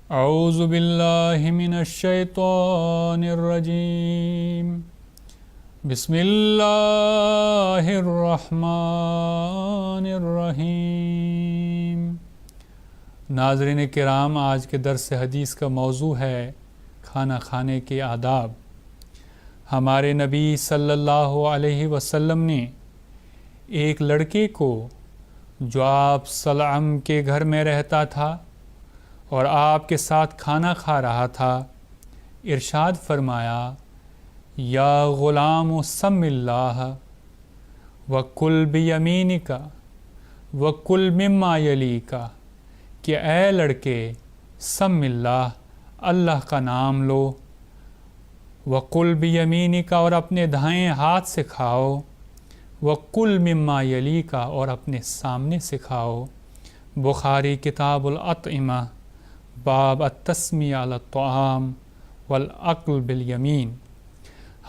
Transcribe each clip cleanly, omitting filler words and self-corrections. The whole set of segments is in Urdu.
اعوذ باللہ من الشیطان الرجیم بسم اللہ الرحمن الرحیم۔ ناظرین کرام، آج کے درس حدیث کا موضوع ہے کھانا کھانے کے آداب۔ ہمارے نبی صلی اللہ علیہ وسلم نے ایک لڑکے کو جو آپ صلی اللہ علیہ وسلم کے گھر میں رہتا تھا اور آپ کے ساتھ کھانا کھا رہا تھا، ارشاد فرمایا، یا غلام سم اللہ وکل بیمینک وکل مما یلیک، کہ اے لڑکے سم اللہ، اللہ کا نام لو، وکل بیمینک، اور اپنے دائیں ہاتھ سے کھاؤ، وکل مما یلیک، اور اپنے سامنے سے کھاؤ۔ بخاری کتاب الاطعمہ، باب التسمیہ علی الطعام والاکل بالیمین۔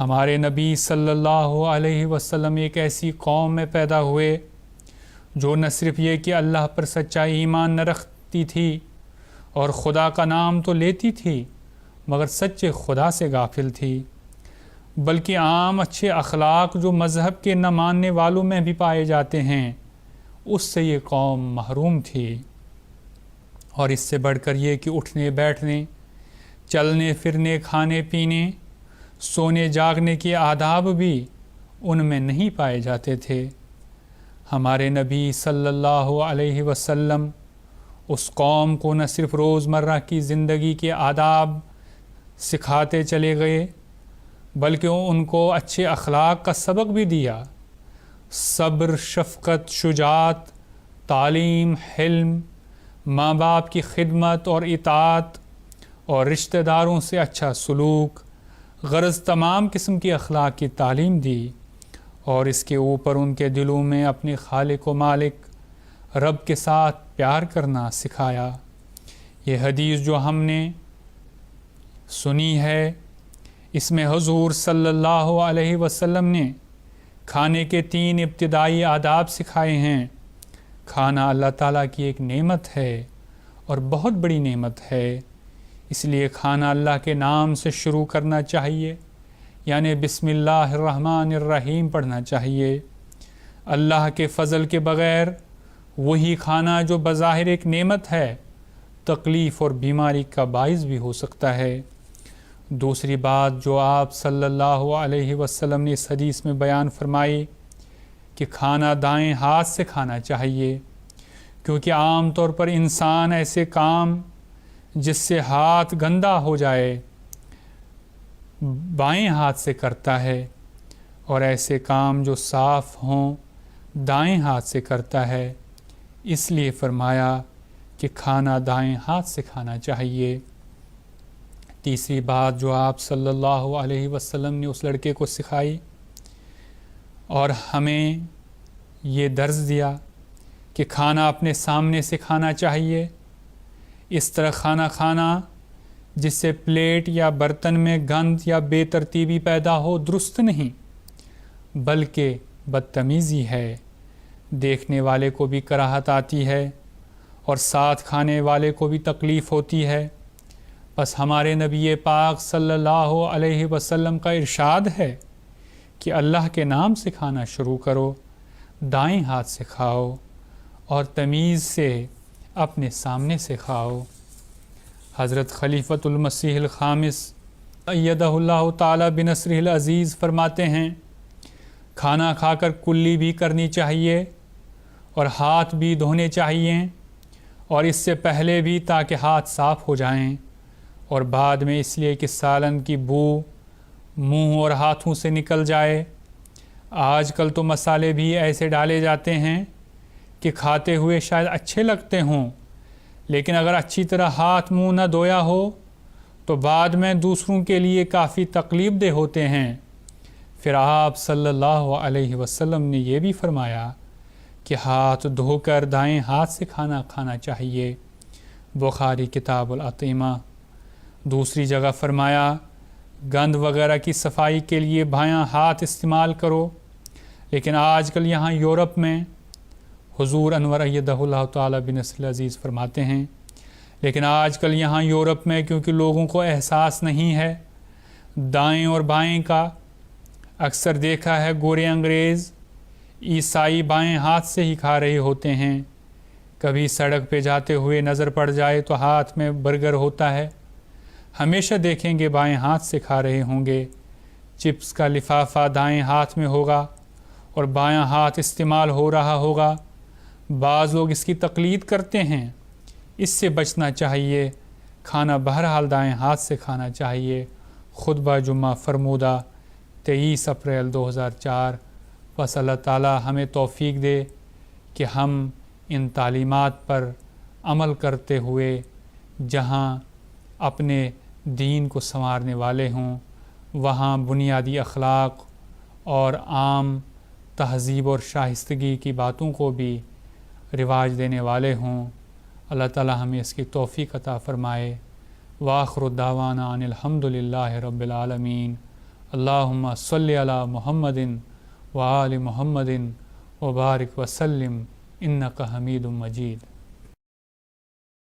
ہمارے نبی صلی اللہ علیہ وسلم ایک ایسی قوم میں پیدا ہوئے جو نہ صرف یہ کہ اللہ پر سچا ایمان نہ رکھتی تھی اور خدا کا نام تو لیتی تھی مگر سچے خدا سے غافل تھی، بلکہ عام اچھے اخلاق جو مذہب کے نہ ماننے والوں میں بھی پائے جاتے ہیں اس سے یہ قوم محروم تھی۔ اور اس سے بڑھ کر یہ کہ اٹھنے بیٹھنے، چلنے پھرنے، کھانے پینے، سونے جاگنے کے آداب بھی ان میں نہیں پائے جاتے تھے۔ ہمارے نبی صلی اللہ علیہ وسلم اس قوم کو نہ صرف روزمرہ کی زندگی کے آداب سکھاتے چلے گئے بلکہ ان کو اچھے اخلاق کا سبق بھی دیا۔ صبر، شفقت، شجاعت، تعلیم، حلم، ماں باپ کی خدمت اور اطاعت اور رشتہ داروں سے اچھا سلوک، غرض تمام قسم کی اخلاق کی تعلیم دی، اور اس کے اوپر ان کے دلوں میں اپنے خالق و مالک رب کے ساتھ پیار کرنا سکھایا۔ یہ حدیث جو ہم نے سنی ہے اس میں حضور صلی اللہ علیہ وسلم نے کھانے کے 3 ابتدائی آداب سکھائے ہیں۔ کھانا اللہ تعالیٰ کی ایک نعمت ہے اور بہت بڑی نعمت ہے، اس لیے کھانا اللہ کے نام سے شروع کرنا چاہیے، یعنی بسم اللہ الرحمن الرحیم پڑھنا چاہیے۔ اللہ کے فضل کے بغیر وہی کھانا جو بظاہر ایک نعمت ہے تکلیف اور بیماری کا باعث بھی ہو سکتا ہے۔ دوسری بات جو آپ صلی اللہ علیہ وسلم نے اس حدیث میں بیان فرمائی کہ کھانا دائیں ہاتھ سے کھانا چاہیے، کیونکہ عام طور پر انسان ایسے کام جس سے ہاتھ گندا ہو جائے بائیں ہاتھ سے کرتا ہے، اور ایسے کام جو صاف ہوں دائیں ہاتھ سے کرتا ہے، اس لیے فرمایا کہ کھانا دائیں ہاتھ سے کھانا چاہیے۔ تیسری بات جو آپ صلی اللہ علیہ وسلم نے اس لڑکے کو سکھائی اور ہمیں یہ درس دیا کہ کھانا اپنے سامنے سے کھانا چاہیے۔ اس طرح کھانا کھانا جس سے پلیٹ یا برتن میں گند یا بے ترتیبی پیدا ہو درست نہیں بلکہ بدتمیزی ہے، دیکھنے والے کو بھی کراہت آتی ہے اور ساتھ کھانے والے کو بھی تکلیف ہوتی ہے۔ بس ہمارے نبی پاک صلی اللہ علیہ وسلم کا ارشاد ہے کہ اللہ کے نام سے کھانا شروع کرو، دائیں ہاتھ سے کھاؤ اور تمیز سے اپنے سامنے سے کھاؤ۔ حضرت خلیفۃ المسیح الخامس ایدہ اللہ تعالی بنصرہ العزیز فرماتے ہیں، کھانا کھا کر کلی بھی کرنی چاہیے اور ہاتھ بھی دھونے چاہیے، اور اس سے پہلے بھی تاکہ ہاتھ صاف ہو جائیں، اور بعد میں اس لیے کہ سالن کی بو منہ اور ہاتھوں سے نکل جائے۔ آج کل تو مسالے بھی ایسے ڈالے جاتے ہیں کہ کھاتے ہوئے شاید اچھے لگتے ہوں، لیکن اگر اچھی طرح ہاتھ منہ نہ دھویا ہو تو بعد میں دوسروں کے لیے کافی تکلیف دہ ہوتے ہیں۔ پھر آپ صلی اللہ علیہ وسلم نے یہ بھی فرمایا کہ ہاتھ دھو کر دائیں ہاتھ سے کھانا کھانا چاہیے۔ بخاری کتاب الاطعمہ۔ دوسری جگہ فرمایا، گند وغیرہ کی صفائی کے لیے بائیں ہاتھ استعمال کرو، لیکن آج کل یہاں یورپ میں حضور انور ایدہ اللہ تعالی بنصرہ العزیز فرماتے ہیں لیکن آج کل یہاں یورپ میں کیونکہ لوگوں کو احساس نہیں ہے دائیں اور بائیں کا، اکثر دیکھا ہے گورے انگریز عیسائی بائیں ہاتھ سے ہی کھا رہے ہوتے ہیں. کبھی سڑک پہ جاتے ہوئے نظر پڑ جائے تو ہاتھ میں برگر ہوتا ہے، ہمیشہ دیکھیں گے بائیں ہاتھ سے کھا رہے ہوں گے. چپس کا لفافہ دائیں ہاتھ میں ہوگا اور بایاں ہاتھ استعمال ہو رہا ہوگا. بعض لوگ اس کی تقلید کرتے ہیں، اس سے بچنا چاہیے. کھانا بہرحال دائیں ہاتھ سے کھانا چاہیے. خطبہ جمعہ فرمودہ 23 اپریل 2004. بس اللہ تعالی ہمیں توفیق دے کہ ہم ان تعلیمات پر عمل کرتے ہوئے جہاں اپنے دین کو سنوارنے والے ہوں، وہاں بنیادی اخلاق اور عام تہذیب اور شائستگی کی باتوں کو بھی رواج دینے والے ہوں. اللہ تعالی ہمیں اس کی توفیق عطا فرمائے. وآخر دعوانا ان الحمد للہ رب العالمین. اللہم صلی علی محمد وآل محمد وبارک وسلم انک حمید مجید.